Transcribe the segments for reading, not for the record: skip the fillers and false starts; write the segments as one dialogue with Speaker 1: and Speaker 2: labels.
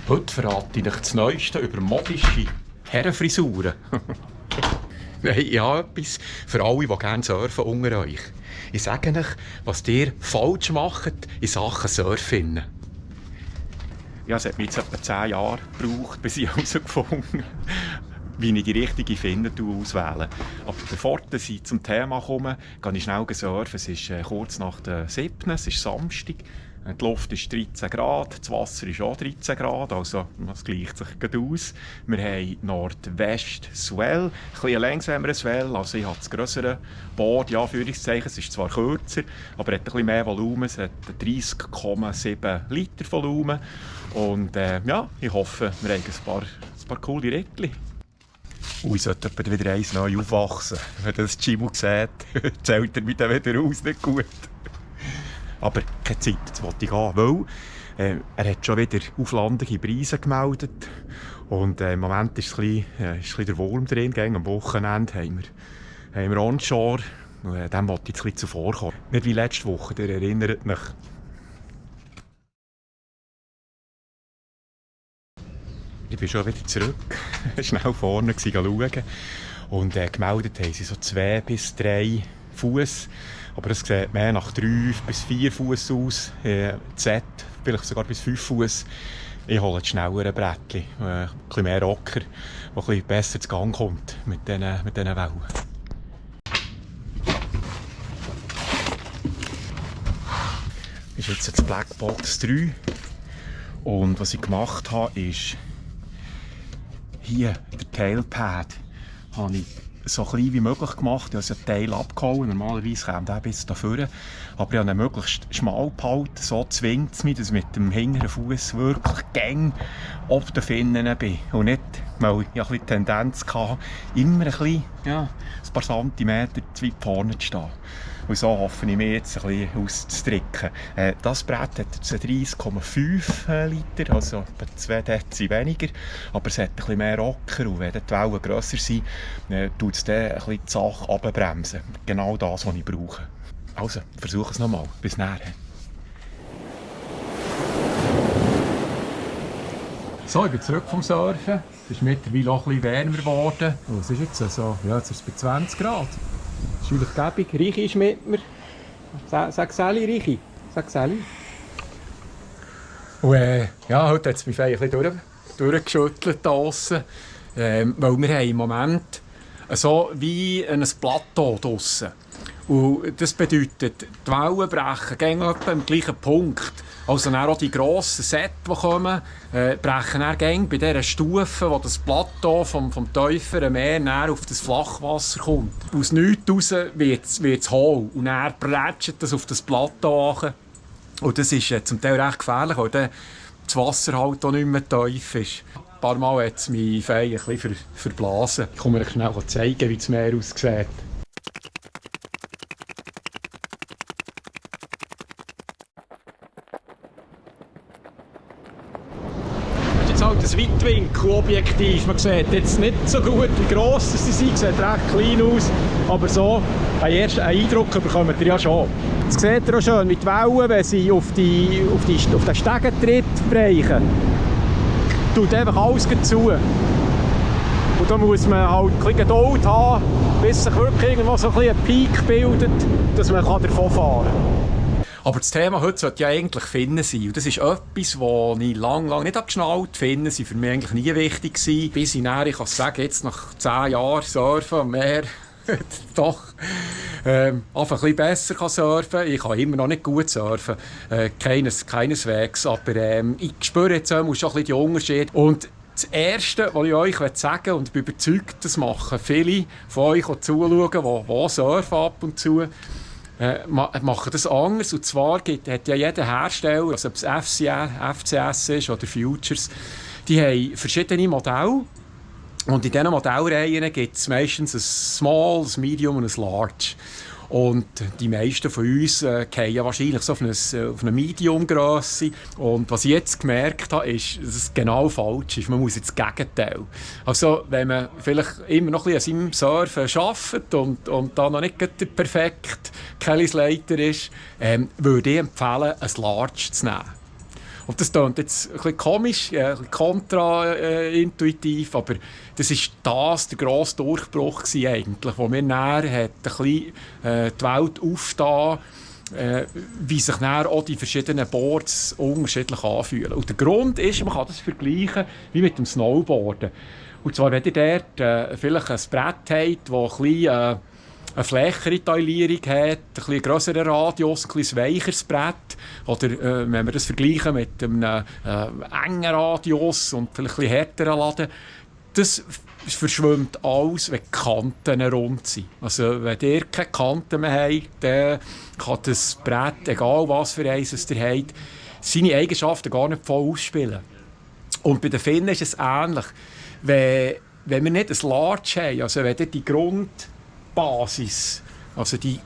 Speaker 1: Heute verrate ich euch das Neueste über modische Herrenfrisuren. Nein, ich habe etwas für alle, die gerne surfen unter euch. Ich sage euch, was ihr falsch macht in Sachen Surfen. Ja, es hat mir jetzt etwa 10 Jahre gebraucht, bis ich herausgefunden habe, wie ich die richtige Finde auswähle. Aber bevor ich zum Thema komme, gehe ich schnell surfen. Es ist kurz nach der 7. Es ist Samstag. Die Luft ist 13 Grad, das Wasser ist auch 13 Grad, also das gleicht sich gut aus. Wir haben Nordwest-Swell, ein bisschen langsameres Swell, also ich habe das grössere Board, ja, Anführungszeichen, es ist zwar kürzer, aber es hat ein bisschen mehr Volumen, es hat 30,7 Liter Volumen. Und ja, ich hoffe, wir haben ein paar coole Rädchen. Und ich sollte wieder eins neu aufwachsen. Wenn das Chimu sieht, zählt er mich dann wieder aus, nicht gut. Aber keine Zeit, jetzt wollte ich gehen, weil er hat schon wieder auflandige Preise gemeldet. Und im Moment ist ein bisschen der Wurm drin. Am Wochenende haben wir Onshore. Und dem wollte ich jetzt ein bisschen zuvorkommen. Nicht wie letzte Woche, ihr erinnert mich. Ich bin schon wieder zurück. Schnell vorne schauen. Und gemeldet haben sie so 2 bis 3 Fuß. Aber es sieht mehr nach 3 bis 4 Fuß aus. Z, vielleicht sogar bis 5 Fuß. Ich hole ein schnelleres Brettchen, ein bisschen mehr Rocker, der ein bisschen besser zu Gang kommt mit diesen Wellen. Das ist jetzt das Blackbox 3. Und was ich gemacht habe, ist hier der Tailpad. Habe ich so klein wie möglich gemacht. Ich habe einen Teil abgehauen. Normalerweise käme der bis hier vorne. Aber ich habe ihn möglichst schmal gehalten. So zwingt es mich, dass ich mit dem hinteren Fuß wirklich gang auf den Finnen bin. Und nicht, weil ich ein bisschen die Tendenz hatte, immer ein paar Zentimeter zu weit vorne zu stehen. Und so hoffe ich, mich jetzt ein bisschen auszustricken. Das Brett hat jetzt 30,5 Liter, also etwa 2 Dezi weniger. Aber es hat ein bisschen mehr Rocker und wenn die Wellen grösser sind, tut es dann ein bisschen die Sache runterbremsen. Genau das, was ich brauche. Also, versuche es nochmal. Bis nachher. So, ich bin zurück vom Surfen. Es ist mittlerweile auch ein bisschen wärmer geworden. Oh, es ist jetzt so, ja, jetzt ist es bei 20 Grad. Das ist natürlich gäbig. Richi ist mit mir. Sag Sally, Richi. Sag Sally. Und ja, heute hat es mich ein bisschen durchgeschüttelt draussen. Weil wir haben im Moment so wie ein Plateau draussen. Und das bedeutet, die Wellen brechen gegen etwa am gleichen Punkt. Also dann auch die grossen Sätze, die kommen, brechen dann gegen bei dieser Stufe, wo das Plateau vom tieferen Meer dann auf das Flachwasser kommt. Aus nichts raus wird es hohl und dann prätscht das auf das Plateau an. Und das ist zum Teil recht gefährlich, weil dann das Wasser halt auch nicht mehr tief ist. Ein paar Mal hat es mich ein bisschen verblasen. Ich kann mir schnell zeigen, wie das Meer aussieht. Das Weitwinkelobjektiv. Man sieht jetzt nicht so gut, wie gross sie sind. Sieht recht klein aus. Aber so einen ersten Eindruck bekommt ihr ja schon. Jetzt seht ihr auch schön, wie die Wellen, wenn sie auf den Stegentritt brechen, tut einfach alles zu. Und da muss man halt ein bisschen Geduld haben, bis sich wirklich irgendwo so ein Peak bildet, dass man davon fahren kann. Aber das Thema heute sollte ja eigentlich Finnen sein. Und das ist etwas, das ich lange nicht geschnallt habe. Finnen waren für mich eigentlich nie wichtig gewesen. Bis ich näher, ich kann sagen, jetzt nach 10 Jahren Surfen am Meer, doch einfach ein bisschen besser kann surfen. Ich kann immer noch nicht gut surfen. Keineswegs. Aber ich spüre jetzt schon ein bisschen die Unterschiede. Und das Erste, was ich euch sagen will, und ich bin überzeugt, das machen viele von euch, die zuschauen, die surfen ab und zu, machen das anders. Und zwar hat ja jeder Hersteller, also ob es FCS ist oder Futures, die haben verschiedene Modelle. Und in diesen Modellreihen gibt es meistens ein Small, ein Medium und ein Large. Und die meisten von uns fallen wahrscheinlich so auf eine Medium-Grösse. Und was ich jetzt gemerkt habe, ist, dass es genau falsch ist. Man muss jetzt das Gegenteil. Also, wenn man vielleicht immer noch ein bisschen an seinem Surfen arbeitet und da noch nicht der perfekte Kelly Slater ist, würde ich empfehlen, ein Large zu nehmen. Und das klingt jetzt ein bisschen komisch, ein bisschen kontraintuitiv, aber das war der grosse Durchbruch gewesen, eigentlich, wo mir näher hat ein bisschen, die Welt aufgetan, wie sich dann auch die verschiedenen Boards unterschiedlich anfühlen. Und der Grund ist, man kann das vergleichen wie mit dem Snowboarden. Und zwar, wenn ihr dort vielleicht ein Brett habt, das ein bisschen, eine flächere Taillierung hat, ein bisschen grösseren Radius, ein bisschen weicheres Brett. Oder wenn wir das vergleichen mit einem engen Radius und vielleicht ein bisschen härteren Laden, das verschwimmt alles, wenn die Kanten rund sind. Also wenn ihr keine Kanten mehr habt, dann kann das Brett, egal was für eins es ihr habt, seine Eigenschaften gar nicht voll ausspielen. Und bei den Finnen ist es ähnlich. Wenn wir nicht ein Large haben, also wenn ihr die Grundbasis, also die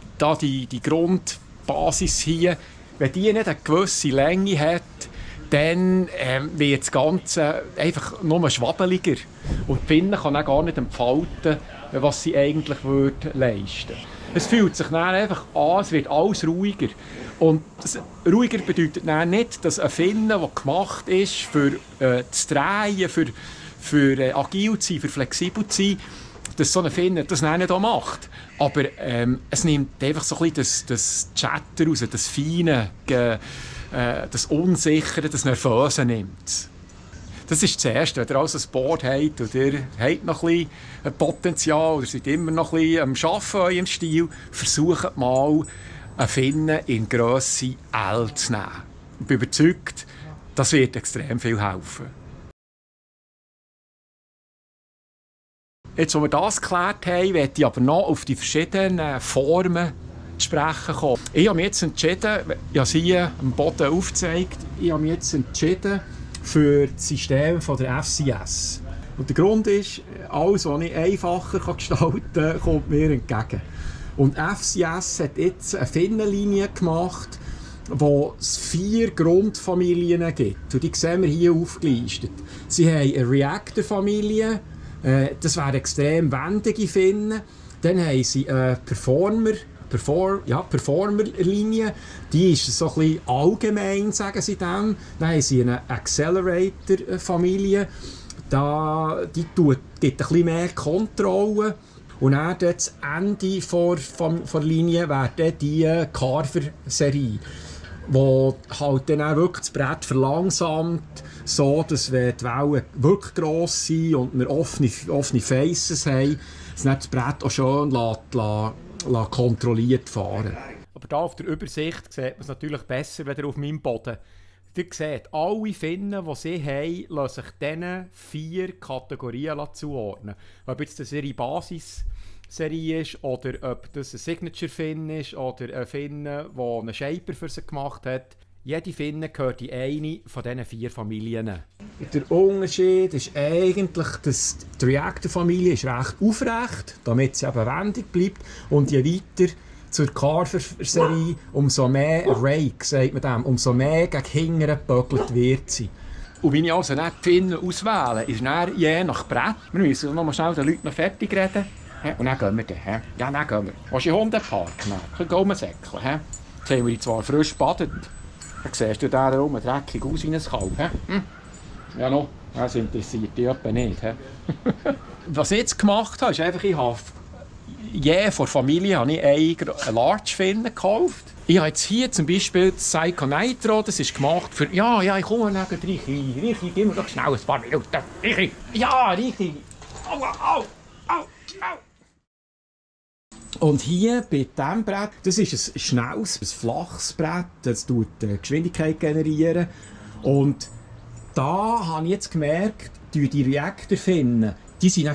Speaker 1: Grundbasis hier, wenn die nicht eine gewisse Länge hat, dann wird das Ganze einfach nur schwabbeliger. Und die Finnen kann auch gar nicht entfalten, was sie eigentlich leisten würden. Es fühlt sich dann einfach an, es wird alles ruhiger. Und ruhiger bedeutet dann nicht, dass ein Finne, der gemacht ist, für das Drehen, für agil zu sein, für flexibel zu sein, dass so ein Finne das nicht auch macht. Aber es nimmt einfach so ein bisschen das Chatter raus, das Feine, das Unsichere, das Nervöse nimmt. Das ist das Erste. Wenn ihr also ein Board habt und ihr habt noch ein bisschen Potenzial oder seid immer noch ein bisschen am Arbeiten an eurem Stil, versucht mal, einen Finnen in Grösse L zu nehmen. Ich bin überzeugt, das wird extrem viel helfen. Jetzt, wo wir das geklärt haben, werde ich aber noch auf die verschiedenen Formen zu sprechen kommen. Ich habe mich jetzt entschieden, ich habe es hier am Boden aufgezeigt, ich habe mich jetzt entschieden für das System von der FCS. Und der Grund ist, alles, was ich einfacher gestalten kann, kommt mir entgegen. Und FCS hat jetzt eine Finnenlinie gemacht, wo es 4 Grundfamilien gibt. Und die sehen wir hier aufgelistet. Sie haben eine Reactor-Familie, das wären extrem wendige Finnen. Dann haben sie eine Performer-Linie, die ist so ein bisschen allgemein, sagen sie dem. Dann haben sie eine Accelerator-Familie, die gibt ein bisschen mehr Kontrolle. Und dann das Ende der Linie wäre dann die Carver-Serie, wo halt dann auch wirklich das Brett verlangsamt, so dass wenn die Wellen wirklich gross sind und wir offene Faces haben, dass das Brett auch schön kontrolliert fahren. Aber hier auf der Übersicht sieht man es natürlich besser, wenn auf meinem Boden. Ihr seht, alle Finnen, die sie haben, lassen sich diesen 4 Kategorien zuordnen. Ob jetzt das ihre Basisserie ist, oder ob das ein Signature-Fin ist, oder ein Finne, der einen Shaper für sie gemacht hat. Jede Finne gehört in eine von diesen 4 Familien. Der Unterschied ist eigentlich, dass die Reactor-Familie ist recht aufrecht, damit sie eben wendig bleibt. Und je weiter zur Carver-Serie, umso mehr Rake, sagt man dem, umso mehr gegen hinten geböckelt wird sie. Und wenn ich also nicht die Finnen auswähle, ist dann je nach Brett. Wir müssen noch mal schnell den Leuten noch fertig reden. Und dann gehen wir dann. Ja, dann gehen wir. Willst du in den Hundepark? Ein bisschen rumsäckeln. Jetzt haben wir dich zwar frisch badet. Dann siehst du da rum dreckig aus wie ein Kalb. Ja, noch. Das interessiert dich etwa nicht. Was ich jetzt gemacht habe, ist einfach, ich habe je von der Familie habe ich einen Large Fin gekauft. Ich habe jetzt hier zum Beispiel das Psycho Nitro, das ist gemacht für... Ja, ich komme neben Richi. Richi, gib mir doch schnell ein paar Minuten. Richi! Ja, Richi! Au, au, au, au! Und hier bei diesem Brett, das ist ein schnelles, ein flaches Brett, das tut Geschwindigkeit generieren. Und da habe ich jetzt gemerkt, die Reactor-Finnen, die sind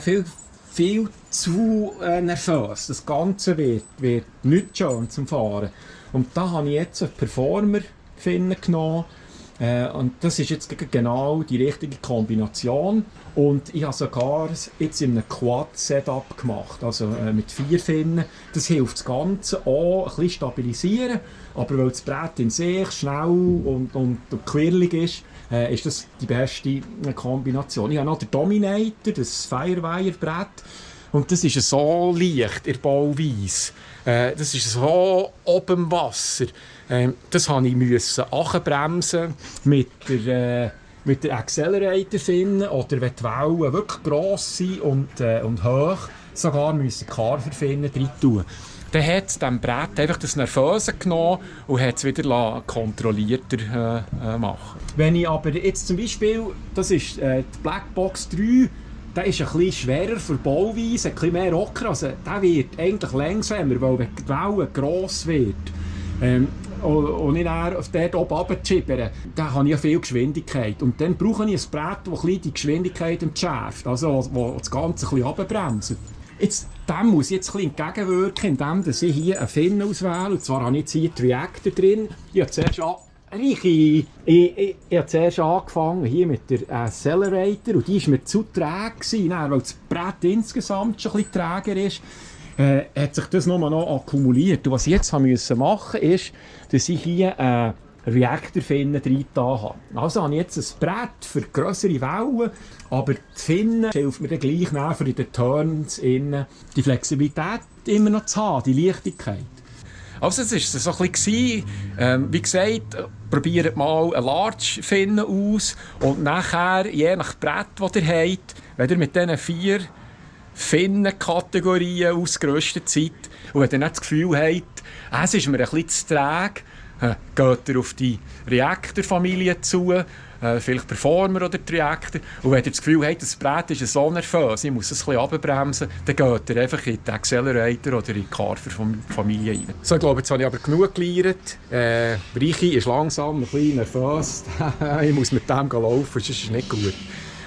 Speaker 1: viel zu nervös. Das Ganze wird nicht schön zum Fahren. Und da habe ich jetzt einen Performer-Finnen genommen. Und das ist jetzt genau die richtige Kombination. Und ich habe sogar jetzt in einem Quad-Setup gemacht, also mit 4 Finnen. Das hilft das Ganze auch ein bisschen stabilisieren, aber weil das Brett in sich schnell und quirlig ist das die beste Kombination. Ich habe noch den Dominator, das Firewire-Brett, Und das ist so leicht in der Bauweise. Das ist so oben im Wasser. Das musste ich nachbremsen mit der Accelerator finden, oder wenn die Wellen wirklich gross sind und hoch, sogar müssen Carver-Finnen rein tun. Dann hat es dem Brett einfach das Nervöse genommen und hat es wieder kontrollierter machen. Wenn ich aber jetzt zum Beispiel, das ist die Blackbox 3, der ist ein bisschen schwerer für Bauweise, ein bisschen mehr Rocker, also der wird eigentlich langsamer, weil wenn die Welle gross wird und ich dann dort oben runterschiebere, dann habe ich ja viel Geschwindigkeit. Und dann brauche ich ein Brett, das die Geschwindigkeit entschärft, also wo das Ganze ein bisschen runterbremst. Dem muss ich jetzt ein bisschen entgegenwirken, indem ich hier einen Fin auswähle. Und zwar habe ich jetzt hier die Reactor drin. Ich habe zuerst angefangen hier mit der Accelerator und die war mir zu träge gewesen, weil das Brett insgesamt schon ein bisschen träger ist. Hat sich das noch akkumuliert. Und was ich jetzt machen musste, ist, dass ich hier einen Reactor-Finnen drin habe. Also habe ich jetzt ein Brett für grössere Wellen, aber die Finnen hilft mir dann gleich für in den Turns die Flexibilität immer noch zu haben, die Leichtigkeit. Also es war so ein bisschen, wie gesagt, probiert mal einen Large-Finnen aus und nachher, je nach Brett, das ihr habt, wenn ihr mit diesen 4 Finnen-Kategorien ausgerüstet seid und wenn ihr nicht das Gefühl habt, es ist mir ein bisschen zu träge, geht ihr auf die Reactor-Familie zu, vielleicht Performer oder die Reactor. Und wenn ihr das Gefühl habt, das Brett ist so nervös, ich muss es ein bisschen runterbremsen, dann geht ihr einfach in den Accelerator oder in die Carver-Familie rein. So, ich glaube, jetzt habe ich aber genug gelernt. Reichi ist langsam, ein bisschen nervös. Ich muss mit dem laufen, sonst ist es nicht gut.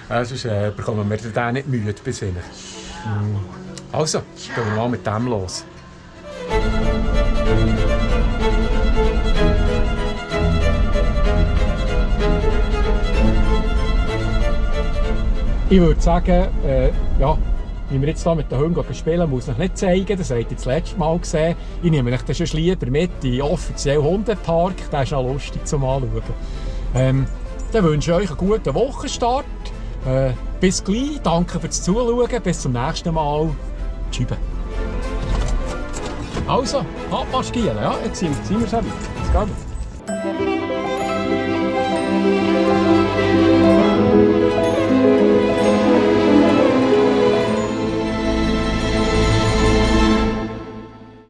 Speaker 1: Sonst bekommen wir den nicht müde bis hin. Also, gehen wir mal mit dem los. Ich würde sagen, wie wir jetzt hier mit den Hunden spielen, muss ich euch nicht zeigen. Das habt ihr das letzte Mal gesehen. Ich nehme euch das schon lieber mit in den offiziellen Hundepark. Der ist auch lustig zum Anschauen. Dann wünsche ich euch einen guten Wochenstart. Bis gleich. Danke fürs Zuschauen. Bis zum nächsten Mal. Tschüss. Also, abmarschieren. Ja, jetzt sind wir schon weit. Jetzt gehen wir.